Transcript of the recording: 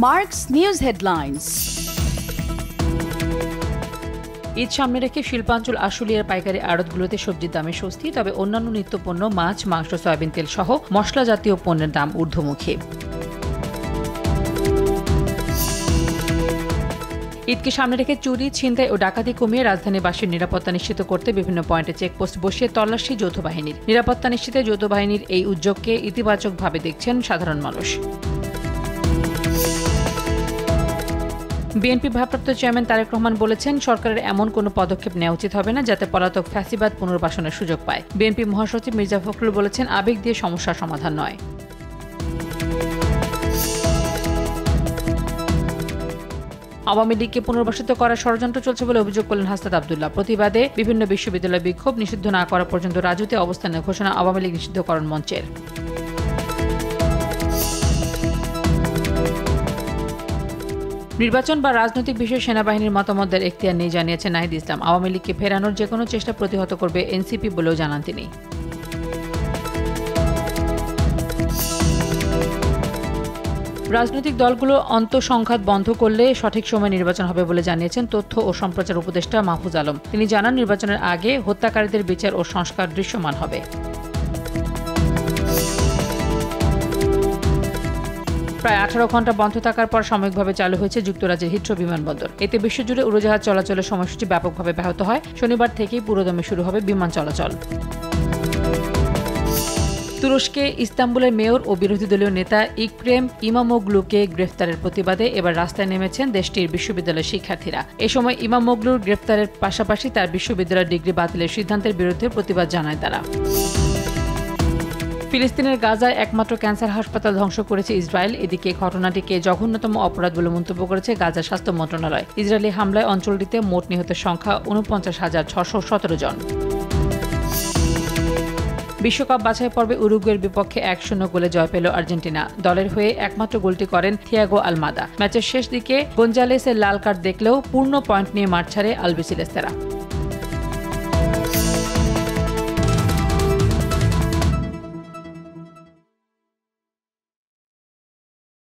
Mark's News Headlines. Eid সামনে রেখে শিল্পাঞ্চল আশুলিয়ার পাইকারি আড়তগুলোতে সবজির দামে স্বস্তি, তবে অন্যান্য নিত্যপণ্য মাছ, মাংস, সয়াবিন তেল সহ মশলা জাতীয় পণ্যের দাম ঊর্ধ্বমুখী। ঈদকে সামনে রেখে চুরি, ছিনতাই ও ডাকাতি কমিয়ে রাজধানীবাসীর নিরাপত্তা নিশ্চিত করতে বিভিন্ন পয়েন্টে চেকপোস্ট বসিয়ে তল্লাশি যৌথ বাহিনীর। নিরাপত্তা নিশ্চিতে যৌথ বাহিনীর এই উদ্যোগকে ইতিবাচকভাবে দেখছেন সাধারণ মানুষ। বিএনপি ভারপ্রাপ্ত চেয়ারম্যান তারেক রহমান বলেছেন, সরকারের এমন কোনো পদক্ষেপ নেওয়া উচিত হবে না যাতে পলাতক ফ্যাসিবাদ পুনর্বাসনের সুযোগ পায়। বিএনপি মহাসচিব মির্জা ফখরুল বলেছেন, আবেগ দিয়ে সমস্যার সমাধান নয়। আওয়ামী লীগকে পুনর্বাসিত করার ষড়যন্ত্র চলছে বলে অভিযোগ করলেন হাসনাত আব্দুল্লাহ। প্রতিবাদে বিভিন্ন বিশ্ববিদ্যালয় বিক্ষোভ, নিষিদ্ধ না করা পর্যন্ত রাজুতে অবস্থানের ঘোষণা আওয়ামী লীগ নিষিদ্ধকরণ মঞ্চের। নির্বাচন বা রাজনৈতিক বিষয়ে সেনাবাহিনীর মতামত দেওয়ার এখতিয়ার নেই জানিয়েছেন নাহিদ ইসলাম। আওয়ামী লীগকে ফেরানোর যেকোনো চেষ্টা প্রতিহত করবে এনসিপি বলেও জানান তিনি। রাজনৈতিক দলগুলো অন্তঃসংঘাত বন্ধ করলে সঠিক সময় নির্বাচন হবে বলে জানিয়েছেন তথ্য ও সম্প্রচার উপদেষ্টা মাহফুজ আলম। তিনি জানান, নির্বাচনের আগে হত্যাকারীদের বিচার ও সংস্কার দৃশ্যমান হবে। প্রায় 18 ঘণ্টা বন্ধ থাকার পর সাময়িকভাবে চালু হয়েছে যুক্তরাজ্যের হিথ্রো বিমানবন্দর। এতে বিশ্বজুড়ে উড়োজাহাজ চলাচলের সময়সূচি ব্যাপকভাবে ব্যাহত হয়। শনিবার থেকেই পুরোদমে শুরু হবে বিমান চলাচল। তুরস্কে ইস্তাম্বুলের মেয়র ও বিরোধী দলীয় নেতা ইক্রেম ইমামোগলুকে গ্রেফতারের প্রতিবাদে এবার রাস্তায় নেমেছেন দেশটির বিশ্ববিদ্যালয়ের শিক্ষার্থীরা। এ সময় ইমামোগলুর গ্রেফতারের পাশাপাশি তার বিশ্ববিদ্যালয়ের ডিগ্রি বাতিলের সিদ্ধান্তের বিরুদ্ধে প্রতিবাদ জানায় তারা। ফিলিস্তিনের গাজায় একমাত্র ক্যান্সার হাসপাতাল ধ্বংস করেছে ইসরায়েল। এদিকে ঘটনাটিকে জঘন্যতম অপরাধ বলে মন্তব্য করেছে গাজা স্বাস্থ্য মন্ত্রণালয়। ইসরায়েলি হামলায় অঞ্চলটিতে মোট নিহতের সংখ্যা ৪৯,৬১৭ জন। বিশ্বকাপ বাছাই পর্বে উরুগুয়ের বিপক্ষে ১-০ গোলে জয় পেল আর্জেন্টিনা। দলের হয়ে একমাত্র গোলটি করেন থিয়াগো আলমাদা। ম্যাচের শেষ দিকে গঞ্জালেসের লাল কার্ড দেখলেও পূর্ণ পয়েন্ট নিয়ে মাঠ ছাড়ে আলবিসেলেস্তারা।